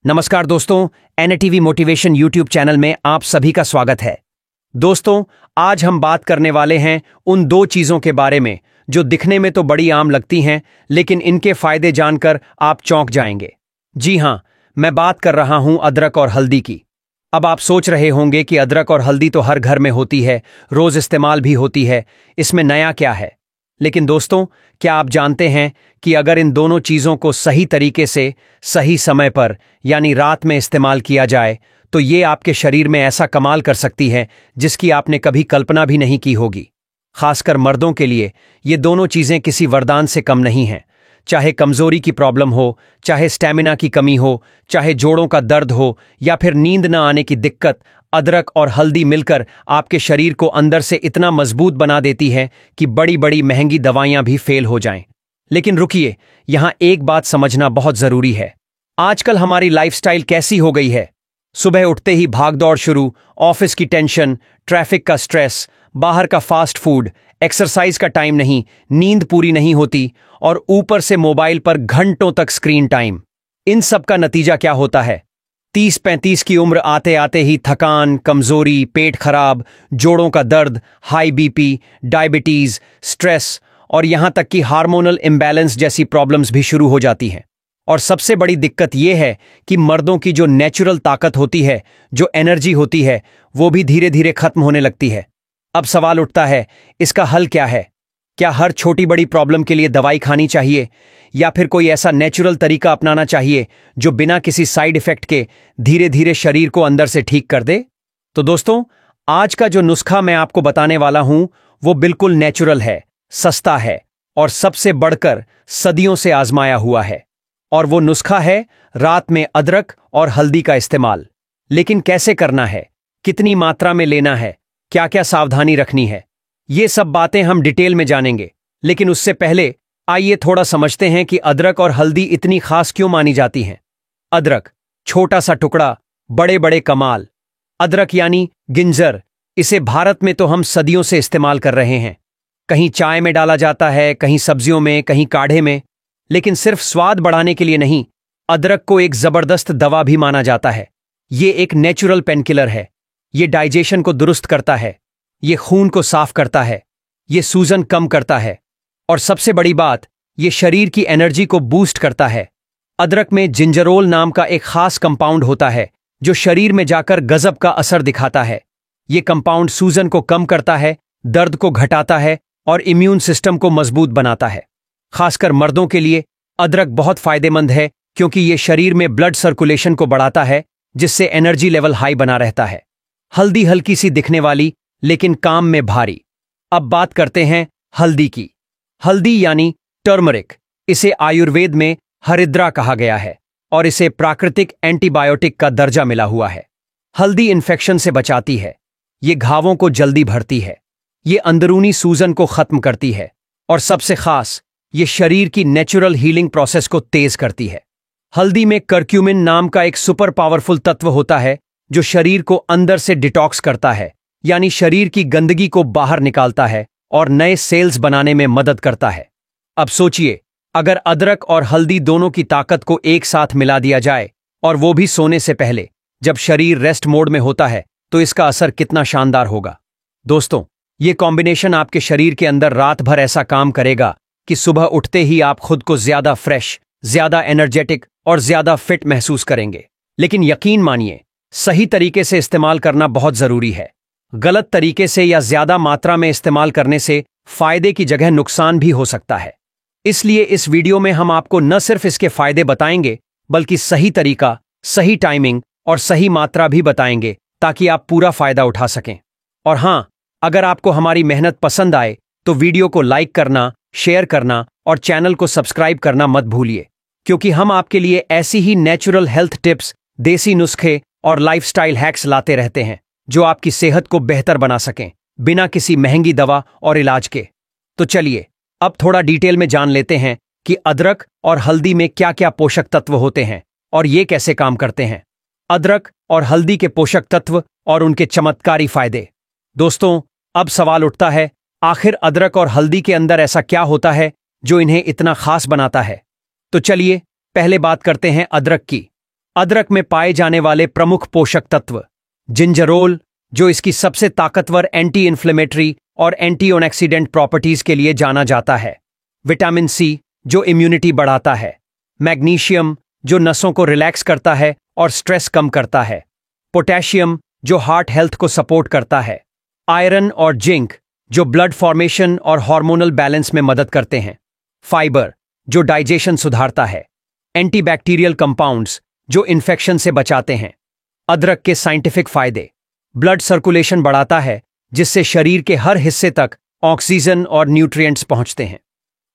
नमस्कार दोस्तों, NTV motivation YouTube channel में आप सभी का स्वागत है। दोस्तों, आज हम बात करने वाले हैं उन दो चीजों के बारे में जो दिखने में तो बड़ी आम लगती हैं, लेकिन इनके फायदे जानकर आप चौंक जाएंगे। जी हां, मैं बात कर रहा हूं अदरक और हल्दी की। अब आप सोच रहे होंगे कि अदरक और हल्दी तो हर घर में होती है, रोज इस्तेमाल भी होती है, इसमें नया क्या है। लेकिन दोस्तों, क्या आप जानते हैं कि अगर इन दोनों चीजों को सही तरीके से सही समय पर यानी रात में इस्तेमाल किया जाए तो ये आपके शरीर में ऐसा कमाल कर सकती है जिसकी आपने कभी कल्पना भी नहीं की होगी। खासकर मर्दों के लिए ये दोनों चीजें किसी वरदान से कम नहीं हैं। चाहे कमजोरी की प्रॉब्लम हो, चाहे स्टैमिना की कमी हो, चाहे जोड़ों का दर्द हो या फिर नींद न आने की दिक्कत, अदरक और हल्दी मिलकर आपके शरीर को अंदर से इतना मजबूत बना देती है कि बड़ी बड़ी महंगी दवाइयां भी फेल हो जाएं। लेकिन रुकिए, यहां एक बात समझना बहुत जरूरी है। आजकल हमारी लाइफस्टाइल कैसी हो गई है। सुबह उठते ही भागदौड़ शुरू, ऑफिस की टेंशन, ट्रैफिक का स्ट्रेस, बाहर का फास्ट फूड, एक्सरसाइज का टाइम नहीं, नींद पूरी नहीं होती और ऊपर से मोबाइल पर घंटों तक स्क्रीन टाइम। इन सब का नतीजा क्या होता है? 30-35 की उम्र आते आते ही थकान, कमजोरी, पेट खराब, जोड़ों का दर्द, हाई बीपी, डायबिटीज, स्ट्रेस और यहां तक कि हार्मोनल इम्बैलेंस जैसी प्रॉब्लम्स भी शुरू हो जाती हैं। और सबसे बड़ी दिक्कत यह है कि मर्दों की जो नेचुरल ताकत होती है, जो एनर्जी होती है, वो भी धीरे धीरे खत्म होने लगती है। अब सवाल उठता है, इसका हल क्या है? क्या हर छोटी बड़ी प्रॉब्लम के लिए दवाई खानी चाहिए या फिर कोई ऐसा नेचुरल तरीका अपनाना चाहिए जो बिना किसी साइड इफेक्ट के धीरे धीरे शरीर को अंदर से ठीक कर दे? तो दोस्तों, आज का जो नुस्खा मैं आपको बताने वाला हूं वो बिल्कुल नेचुरल है, सस्ता है और सबसे बढ़कर सदियों से आजमाया हुआ है। और वो नुस्खा है रात में अदरक और हल्दी का इस्तेमाल। लेकिन कैसे करना है, कितनी मात्रा में लेना है, क्या क्या सावधानी रखनी है, ये सब बातें हम डिटेल में जानेंगे। लेकिन उससे पहले आइए थोड़ा समझते हैं कि अदरक और हल्दी इतनी खास क्यों मानी जाती हैं। अदरक, छोटा सा टुकड़ा, बड़े बड़े कमाल। अदरक यानी गिंजर, इसे भारत में तो हम सदियों से इस्तेमाल कर रहे हैं। कहीं चाय में डाला जाता है, कहीं सब्जियों में, कहीं काढ़े में। लेकिन सिर्फ स्वाद बढ़ाने के लिए नहीं, अदरक को एक जबरदस्त दवा भी माना जाता है। ये एक नेचुरल पेनकिलर है। ये डाइजेशन को दुरुस्त करता है, ये खून को साफ करता है, ये सूजन कम करता है और सबसे बड़ी बात, ये शरीर की एनर्जी को बूस्ट करता है। अदरक में जिंजरोल नाम का एक खास कंपाउंड होता है जो शरीर में जाकर गजब का असर दिखाता है। ये कंपाउंड सूजन को कम करता है, दर्द को घटाता है और इम्यून सिस्टम को मजबूत बनाता है। खासकर मर्दों के लिए अदरक बहुत फायदेमंद है क्योंकि ये शरीर में ब्लड सर्कुलेशन को बढ़ाता है, जिससे एनर्जी लेवल हाई बना रहता है। हल्दी हल्की सी दिखने वाली लेकिन काम में भारी। अब बात करते हैं हल्दी की। हल्दी यानी टर्मरिक, इसे आयुर्वेद में हरिद्रा कहा गया है और इसे प्राकृतिक एंटीबायोटिक का दर्जा मिला हुआ है। हल्दी इन्फेक्शन से बचाती है, ये घावों को जल्दी भरती है, ये अंदरूनी सूजन को खत्म करती है और सबसे खास, ये शरीर की नेचुरल हीलिंग प्रोसेस को तेज करती है। हल्दी में करक्यूमिन नाम का एक सुपर पावरफुल तत्व होता है जो शरीर को अंदर से डिटॉक्स करता है, यानी शरीर की गंदगी को बाहर निकालता है और नए सेल्स बनाने में मदद करता है। अब सोचिए, अगर अदरक और हल्दी दोनों की ताकत को एक साथ मिला दिया जाए और वो भी सोने से पहले, जब शरीर रेस्ट मोड में होता है, तो इसका असर कितना शानदार होगा। दोस्तों, ये कॉम्बिनेशन आपके शरीर के अंदर रात भर ऐसा काम करेगा कि सुबह उठते ही आप खुद को ज्यादा फ्रेश, ज्यादा एनर्जेटिक और ज्यादा फिट महसूस करेंगे। लेकिन यकीन मानिए, सही तरीके से इस्तेमाल करना बहुत जरूरी है। गलत तरीके से या ज्यादा मात्रा में इस्तेमाल करने से फायदे की जगह नुकसान भी हो सकता है। इसलिए इस वीडियो में हम आपको न सिर्फ इसके फायदे बताएंगे, बल्कि सही तरीका, सही टाइमिंग और सही मात्रा भी बताएंगे ताकि आप पूरा फायदा उठा सकें। और हां, अगर आपको हमारी मेहनत पसंद आए तो वीडियो को लाइक करना, शेयर करना और चैनल को सब्सक्राइब करना मत भूलिए, क्योंकि हम आपके लिए ऐसी ही नेचुरल हेल्थ टिप्स, देसी नुस्खे और लाइफस्टाइल हैक्स लाते रहते हैं जो आपकी सेहत को बेहतर बना सकें, बिना किसी महंगी दवा और इलाज के। तो चलिए अब थोड़ा डिटेल में जान लेते हैं कि अदरक और हल्दी में क्या क्या पोषक तत्व होते हैं और ये कैसे काम करते हैं। अदरक और हल्दी के पोषक तत्व और उनके चमत्कारी फायदे। दोस्तों, अब सवाल उठता है, आखिर अदरक और हल्दी के अंदर ऐसा क्या होता है जो इन्हें इतना खास बनाता है? तो चलिए पहले बात करते हैं अदरक की। अदरक में पाए जाने वाले प्रमुख पोषक तत्व: जिंजरोल, जो इसकी सबसे ताकतवर एंटी इन्फ्लेमेटरी और एंटीऑक्सीडेंट प्रॉपर्टीज के लिए जाना जाता है। विटामिन सी, जो इम्यूनिटी बढ़ाता है। मैग्नीशियम, जो नसों को रिलैक्स करता है और स्ट्रेस कम करता है। पोटेशियम, जो हार्ट हेल्थ को सपोर्ट करता है। आयरन और जिंक, जो ब्लड फॉर्मेशन और हार्मोनल बैलेंस में मदद करते हैं। फाइबर, जो डाइजेशन सुधारता है। एंटीबैक्टीरियल कंपाउंड्स, जो इन्फेक्शन से बचाते हैं। अदरक के साइंटिफिक फायदे: ब्लड सर्कुलेशन बढ़ाता है, जिससे शरीर के हर हिस्से तक ऑक्सीजन और न्यूट्रिएंट्स पहुंचते हैं।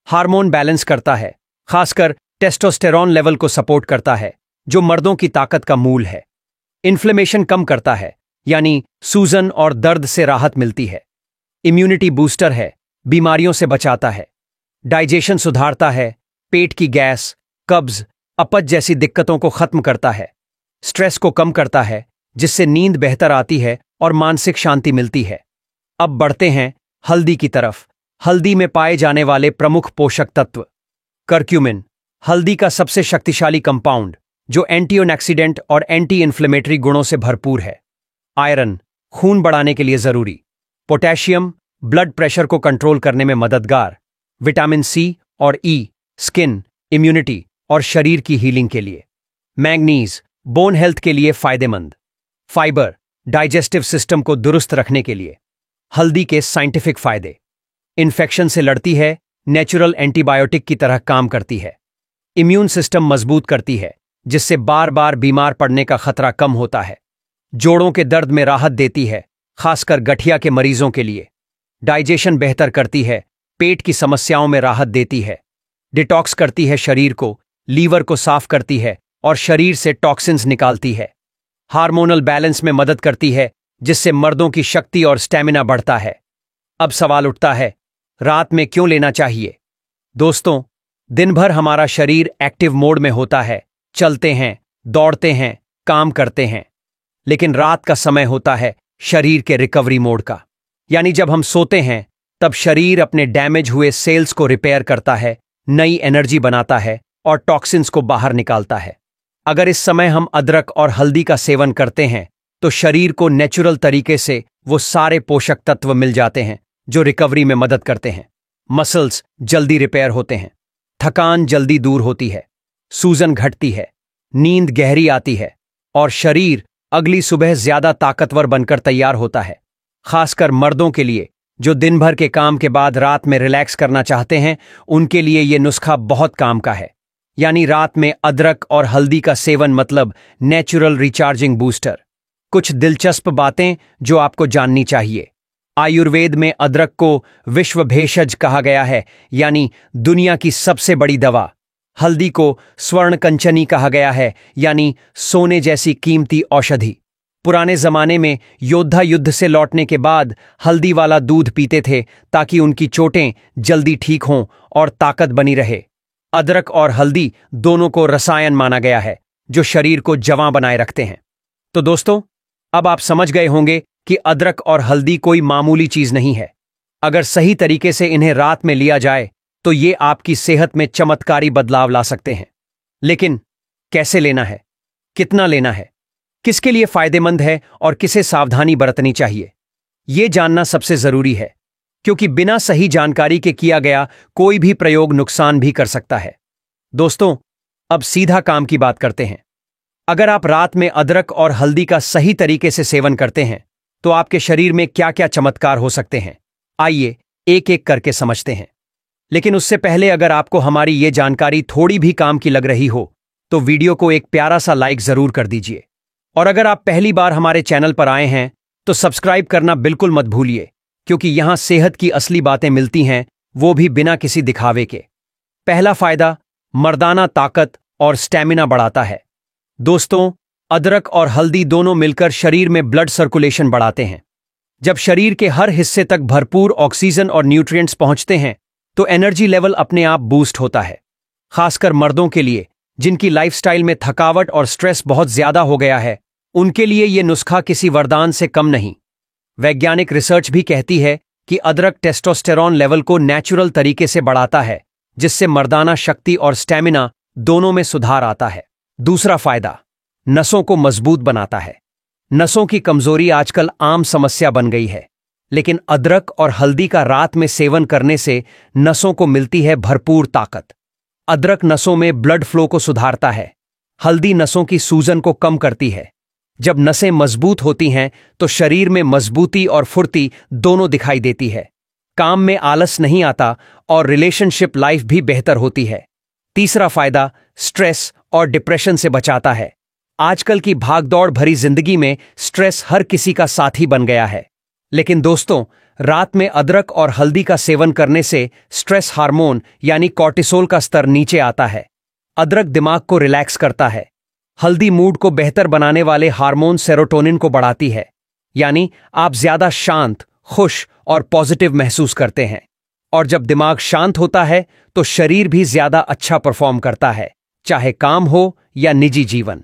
हार्मोन बैलेंस करता है, खासकर टेस्टोस्टेरॉन लेवल को सपोर्ट करता है, जो मर्दों की ताकत का मूल है। इन्फ्लेमेशन कम करता है, यानी सूजन और दर्द से राहत मिलती है। इम्यूनिटी बूस्टर है, बीमारियों से बचाता है। डाइजेशन सुधारता है, पेट की गैस, कब्ज, अपच जैसी दिक्कतों को खत्म करता है। स्ट्रेस को कम करता है, जिससे नींद बेहतर आती है और मानसिक शांति मिलती है। अब बढ़ते हैं हल्दी की तरफ। हल्दी में पाए जाने वाले प्रमुख पोषक तत्व: करक्यूमिन, हल्दी का सबसे शक्तिशाली कंपाउंड, जो एंटीऑक्सीडेंट और एंटी इन्फ्लेमेटरी गुणों से भरपूर है। आयरन, खून बढ़ाने के लिए जरूरी। पोटेशियम, ब्लड प्रेशर को कंट्रोल करने में मददगार। विटामिन सी और ई, स्किन, इम्यूनिटी और शरीर की हीलिंग के लिए। मैंगनीज, बोन हेल्थ के लिए फायदेमंद। फाइबर, डाइजेस्टिव सिस्टम को दुरुस्त रखने के लिए। हल्दी के साइंटिफिक फायदे: इन्फेक्शन से लड़ती है, नेचुरल एंटीबायोटिक की तरह काम करती है। इम्यून सिस्टम मजबूत करती है, जिससे बार बार बीमार पड़ने का खतरा कम होता है। जोड़ों के दर्द में राहत देती है, खासकर गठिया के मरीजों के लिए। डाइजेशन बेहतर करती है, पेट की समस्याओं में राहत देती है। डिटॉक्स करती है शरीर को, लीवर को साफ करती है और शरीर से टॉक्सिन्स निकालती है। हार्मोनल बैलेंस में मदद करती है, जिससे मर्दों की शक्ति और स्टैमिना बढ़ता है। अब सवाल उठता है, रात में क्यों लेना चाहिए? दोस्तों, दिन भर हमारा शरीर एक्टिव मोड में होता है, चलते हैं, दौड़ते हैं, काम करते हैं। लेकिन रात का समय होता है शरीर के रिकवरी मोड का, यानी जब हम सोते हैं तब शरीर अपने डैमेज हुए सेल्स को रिपेयर करता है, नई एनर्जी बनाता है और टॉक्सिन्स को बाहर निकालता है। अगर इस समय हम अदरक और हल्दी का सेवन करते हैं तो शरीर को नेचुरल तरीके से वो सारे पोषक तत्व मिल जाते हैं जो रिकवरी में मदद करते हैं। मसल्स जल्दी रिपेयर होते हैं, थकान जल्दी दूर होती है, सूजन घटती है, नींद गहरी आती है और शरीर अगली सुबह ज्यादा ताकतवर बनकर तैयार होता है। खासकर मर्दों के लिए जो दिन भर के काम के बाद रात में रिलैक्स करना चाहते हैं, उनके लिए ये नुस्खा बहुत काम का है। यानी रात में अदरक और हल्दी का सेवन मतलब नेचुरल रिचार्जिंग बूस्टर। कुछ दिलचस्प बातें जो आपको जाननी चाहिए। आयुर्वेद में अदरक को विश्व भेषज कहा गया है, यानी दुनिया की सबसे बड़ी दवा। हल्दी को स्वर्ण कंचनी कहा गया है, यानी सोने जैसी कीमती औषधि। पुराने जमाने में योद्धा युद्ध से लौटने के बाद हल्दी वाला दूध पीते थे ताकि उनकी चोटें जल्दी ठीक हों और ताकत बनी रहे। अदरक और हल्दी दोनों को रसायन माना गया है जो शरीर को जवां बनाए रखते हैं। तो दोस्तों, अब आप समझ गए होंगे कि अदरक और हल्दी कोई मामूली चीज नहीं है। अगर सही तरीके से इन्हें रात में लिया जाए तो ये आपकी सेहत में चमत्कारी बदलाव ला सकते हैं। लेकिन कैसे लेना है, कितना लेना है, किसके लिए फायदेमंद है और किसे सावधानी बरतनी चाहिए, ये जानना सबसे जरूरी है, क्योंकि बिना सही जानकारी के किया गया कोई भी प्रयोग नुकसान भी कर सकता है। दोस्तों, अब सीधा काम की बात करते हैं। अगर आप रात में अदरक और हल्दी का सही तरीके से सेवन करते हैं तो आपके शरीर में क्या क्या चमत्कार हो सकते हैं, आइए एक एक करके समझते हैं। लेकिन उससे पहले अगर आपको हमारी ये जानकारी थोड़ी भी काम की लग रही हो तो वीडियो को एक प्यारा सा लाइक जरूर कर दीजिए। और अगर आप पहली बार हमारे चैनल पर आए हैं तो सब्सक्राइब करना बिल्कुल मत भूलिए, क्योंकि यहां सेहत की असली बातें मिलती हैं, वो भी बिना किसी दिखावे के। पहला फायदा, मर्दाना ताकत और स्टैमिना बढ़ाता है। दोस्तों, अदरक और हल्दी दोनों मिलकर शरीर में ब्लड सर्कुलेशन बढ़ाते हैं। जब शरीर के हर हिस्से तक भरपूर ऑक्सीजन और न्यूट्रिएंट्स पहुंचते हैं तो एनर्जी लेवल अपने आप बूस्ट होता है। खासकर मर्दों के लिए जिनकी लाइफस्टाइल में थकावट और स्ट्रेस बहुत ज्यादा हो गया है, उनके लिए यह नुस्खा किसी वरदान से कम नहीं। वैज्ञानिक रिसर्च भी कहती है कि अदरक टेस्टोस्टेरॉन लेवल को नेचुरल तरीके से बढ़ाता है, जिससे मर्दाना शक्ति और स्टैमिना दोनों में सुधार आता है। दूसरा फायदा, नसों को मजबूत बनाता है। नसों की कमजोरी आजकल आम समस्या बन गई है, लेकिन अदरक और हल्दी का रात में सेवन करने से नसों को मिलती है भरपूर ताकत। अदरक नसों में ब्लड फ्लो को सुधारता है। हल्दी नसों की सूजन को कम करती है। जब नसें मजबूत होती हैं तो शरीर में मजबूती और फुर्ती दोनों दिखाई देती है। काम में आलस नहीं आता और रिलेशनशिप लाइफ भी बेहतर होती है। तीसरा फायदा, स्ट्रेस और डिप्रेशन से बचाता है। आजकल की भागदौड़ भरी जिंदगी में स्ट्रेस हर किसी का साथी बन गया है, लेकिन दोस्तों, रात में अदरक और हल्दी का सेवन करने से स्ट्रेस हार्मोन यानी कॉर्टिसोल का स्तर नीचे आता है। अदरक दिमाग को रिलैक्स करता है। हल्दी मूड को बेहतर बनाने वाले हार्मोन सेरोटोनिन को बढ़ाती है, यानी आप ज्यादा शांत, खुश और पॉजिटिव महसूस करते हैं। और जब दिमाग शांत होता है तो शरीर भी ज्यादा अच्छा परफॉर्म करता है, चाहे काम हो या निजी जीवन।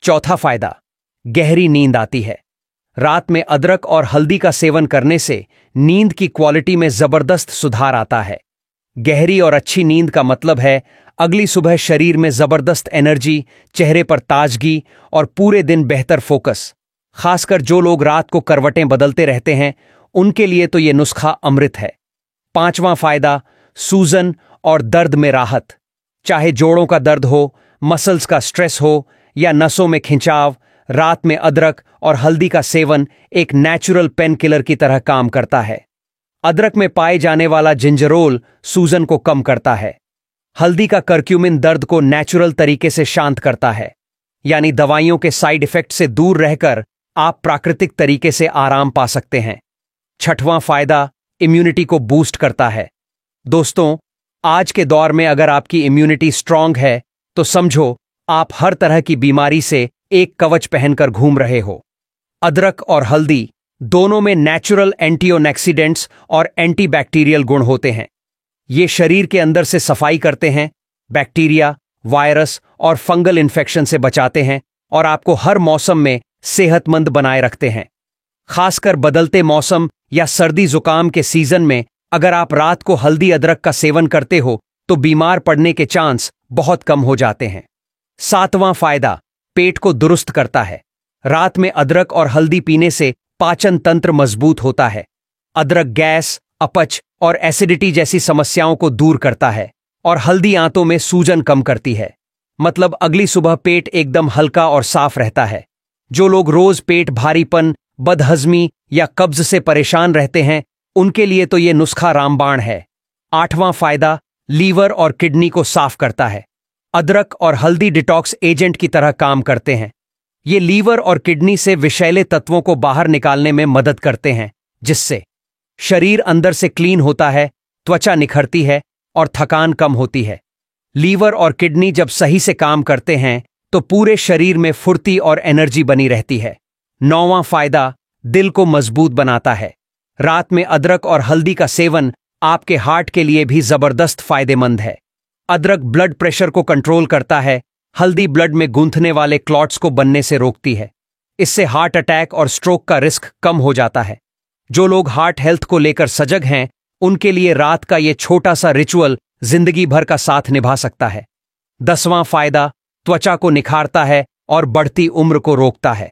चौथा फायदा, गहरी नींद आती है। रात में अदरक और हल्दी का सेवन करने से नींद की क्वालिटी में जबरदस्त सुधार आता है। गहरी और अच्छी नींद का मतलब है अगली सुबह शरीर में जबरदस्त एनर्जी, चेहरे पर ताजगी और पूरे दिन बेहतर फोकस। खासकर जो लोग रात को करवटें बदलते रहते हैं, उनके लिए तो ये नुस्खा अमृत है। पांचवां फायदा, सूजन और दर्द में राहत। चाहे जोड़ों का दर्द हो, मसल्स का स्ट्रेस हो या नसों में खिंचाव, रात में अदरक और हल्दी का सेवन एक नेचुरल पेन किलर की तरह काम करता है। अदरक में पाए जाने वाला जिंजरोल सूजन को कम करता है। हल्दी का करक्यूमिन दर्द को नेचुरल तरीके से शांत करता है, यानी दवाइयों के साइड इफेक्ट से दूर रहकर आप प्राकृतिक तरीके से आराम पा सकते हैं। छठवां फायदा, इम्यूनिटी को बूस्ट करता है। दोस्तों, आज के दौर में अगर आपकी इम्यूनिटी स्ट्रांग है तो समझो आप हर तरह की बीमारी से एक कवच पहनकर घूम रहे हो। अदरक और हल्दी दोनों में नेचुरल एंटीऑक्सीडेंट्स और एंटीबैक्टीरियल गुण होते हैं। ये शरीर के अंदर से सफाई करते हैं, बैक्टीरिया, वायरस और फंगल इन्फेक्शन से बचाते हैं और आपको हर मौसम में सेहतमंद बनाए रखते हैं। खासकर बदलते मौसम या सर्दी जुकाम के सीजन में अगर आप रात को हल्दी अदरक का सेवन करते हो तो बीमार पड़ने के चांस बहुत कम हो जाते हैं। सातवां फायदा, पेट को दुरुस्त करता है। रात में अदरक और हल्दी पीने से पाचन तंत्र मजबूत होता है। अदरक गैस, अपच और एसिडिटी जैसी समस्याओं को दूर करता है और हल्दी आंतों में सूजन कम करती है। मतलब अगली सुबह पेट एकदम हल्का और साफ रहता है। जो लोग रोज पेट भारीपन, बदहजमी या कब्ज से परेशान रहते हैं, उनके लिए तो ये नुस्खा रामबाण है। आठवां फायदा, लीवर और किडनी को साफ करता है। अदरक और हल्दी डिटॉक्स एजेंट की तरह काम करते हैं। ये लीवर और किडनी से विषैले तत्वों को बाहर निकालने में मदद करते हैं, जिससे शरीर अंदर से क्लीन होता है, त्वचा निखरती है और थकान कम होती है। लीवर और किडनी जब सही से काम करते हैं तो पूरे शरीर में फुर्ती और एनर्जी बनी रहती है। नौवां फायदा, दिल को मजबूत बनाता है। रात में अदरक और हल्दी का सेवन आपके हार्ट के लिए भी जबरदस्त फायदेमंद है। अदरक ब्लड प्रेशर को कंट्रोल करता है, हल्दी ब्लड में गूंथने वाले क्लॉट्स को बनने से रोकती है। इससे हार्ट अटैक और स्ट्रोक का रिस्क कम हो जाता है। जो लोग हार्ट हेल्थ को लेकर सजग हैं, उनके लिए रात का ये छोटा सा रिचुअल जिंदगी भर का साथ निभा सकता है। 10वां फायदा, त्वचा को निखारता है और बढ़ती उम्र को रोकता है।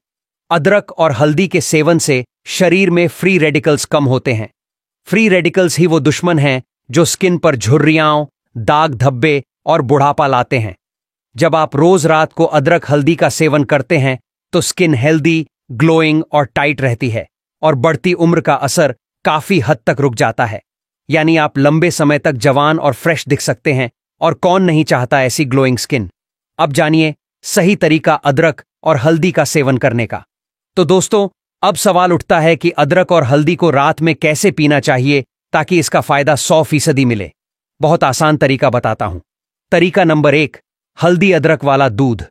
अदरक और हल्दी के सेवन से शरीर में फ्री रेडिकल्स कम होते हैं। फ्री रेडिकल्स ही वो दुश्मन हैं जो स्किन पर झुर्रियां, दाग धब्बे और बुढ़ापा लाते हैं। जब आप रोज रात को अदरक हल्दी का सेवन करते हैं तो स्किन हेल्दी, ग्लोइंग और टाइट रहती है और बढ़ती उम्र का असर काफी हद तक रुक जाता है। यानी आप लंबे समय तक जवान और फ्रेश दिख सकते हैं, और कौन नहीं चाहता ऐसी ग्लोइंग स्किन। अब जानिए सही तरीका अदरक और हल्दी का सेवन करने का। तो दोस्तों, अब सवाल उठता है कि अदरक और हल्दी को रात में कैसे पीना चाहिए ताकि इसका फायदा 100% मिले। बहुत आसान तरीका बताता हूं। तरीका नंबर 1, हल्दी अदरक वाला दूध।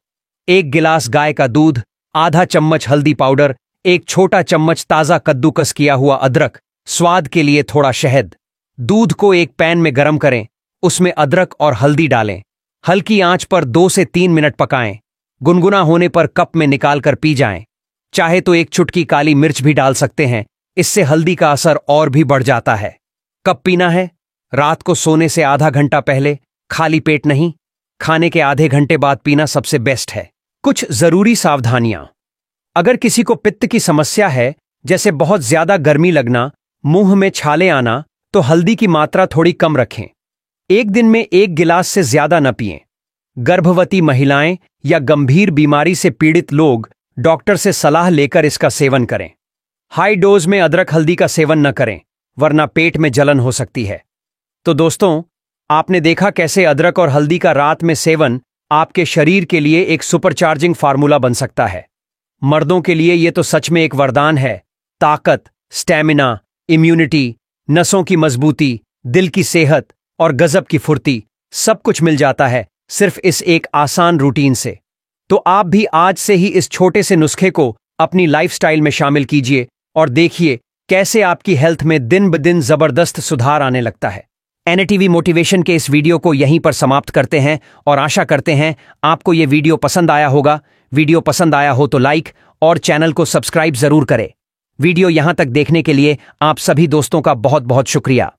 1 गिलास गाय का दूध, आधा चम्मच हल्दी पाउडर, 1 छोटा चम्मच ताजा कद्दूकस किया हुआ अदरक, स्वाद के लिए थोड़ा शहद। दूध को एक पैन में गर्म करें, उसमें अदरक और हल्दी डालें। हल्की आंच पर 2 से 3 मिनट पकाएं। गुनगुना होने पर कप में निकालकर पी जाएं। चाहे तो 1 चुटकी काली मिर्च भी डाल सकते हैं, इससे हल्दी का असर और भी बढ़ जाता है। कब पीना है? रात को सोने से आधा घंटा पहले, खाली पेट नहीं। खाने के आधे घंटे बाद पीना सबसे बेस्ट है। कुछ जरूरी सावधानियां। अगर किसी को पित्त की समस्या है, जैसे बहुत ज्यादा गर्मी लगना, मुंह में छाले आना, तो हल्दी की मात्रा थोड़ी कम रखें। एक दिन में 1 गिलास से ज्यादा न पिएं। गर्भवती महिलाएं या गंभीर बीमारी से पीड़ित लोग डॉक्टर से सलाह लेकर इसका सेवन करें। हाई डोज में अदरक हल्दी का सेवन न करें, वरना पेट में जलन हो सकती है। तो दोस्तों, आपने देखा कैसे अदरक और हल्दी का रात में सेवन आपके शरीर के लिए एक सुपरचार्जिंग फार्मूला बन सकता है। मर्दों के लिए यह तो सच में एक वरदान है। ताकत, स्टैमिना, इम्यूनिटी, नसों की मजबूती, दिल की सेहत और गजब की फुर्ती, सब कुछ मिल जाता है सिर्फ इस एक आसान रूटीन से। तो आप भी आज से ही इस छोटे से नुस्खे को अपनी लाइफस्टाइल में शामिल कीजिए और देखिए कैसे आपकी हेल्थ में दिन ब दिन जबरदस्त सुधार आने लगता है। एनएटीवी मोटिवेशन के इस वीडियो को यहीं पर समाप्त करते हैं और आशा करते हैं आपको यह वीडियो पसंद आया होगा। वीडियो पसंद आया हो तो लाइक और चैनल को सब्सक्राइब जरूर करें। वीडियो यहां तक देखने के लिए आप सभी दोस्तों का बहुत बहुत शुक्रिया।